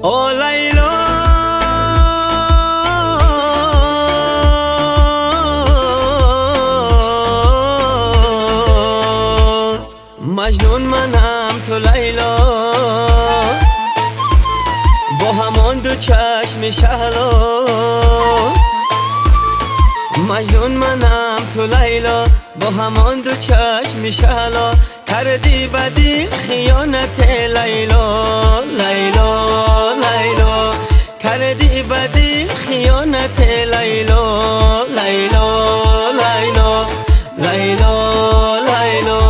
او لیلا مجنون منم تو لیلا، با همان دو چشم شهلا. مجنون منم تو لیلا، با همان دو چشم شهلا. کردی بدی خیانت لیلا، لیلا لیلا. کردی بدی خیانت لیلا، لیلا لیلا لیلا لیلا.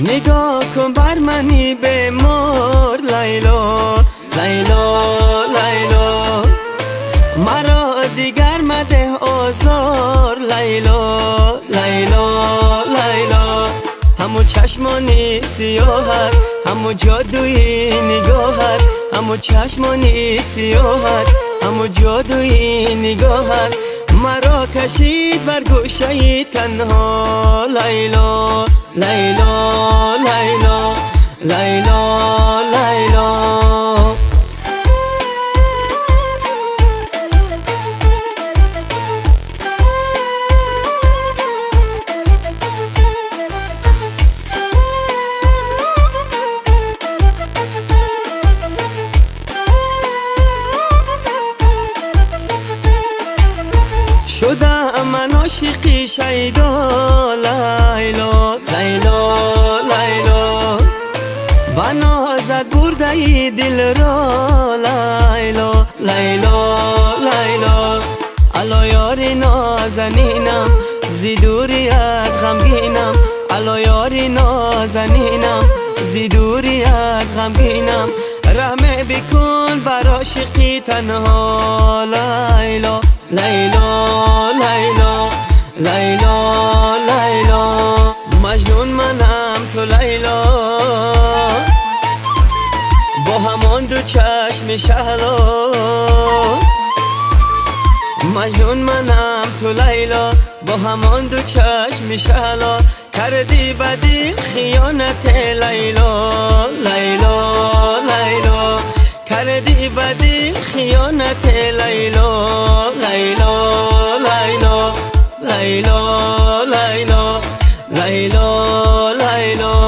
نگاه کن بر منی بمار لیلا، لیلا لیلا. مرا دیگر مده آزار لیلا، لیلا لیلا. همو چشمانی سیاهت، همو جادوی نگاهت. همو چشمانی سیاهت، همو جادوی نگاهت. مرا کشید بر گوشه تنها لیلا، لیلا لیلا لیلا لیلا. شدم من عاشقی شیدا لیلا، لیلا لیلا. بنازت برده ای دل را لیلا، لیلا لیلا. الا یاری نازنینم زی دوریت غمگینم. الا یاری نازنینم زی دوریت غمگینم. رحم بکن بر عاشقی تنها لیلا، لیلا لیلا لیلا لیلا. مجنون منم تو لیلا، با همان دو چشم شهلا. مجنون منم تو لیلا، با همان دو چشم شهلا. کردی بدی خیانت لیلا، لیلا لیلا. کردی بدی خیانت لیلا، لیلا لیلا لیلا لیلا لیلا لیلا.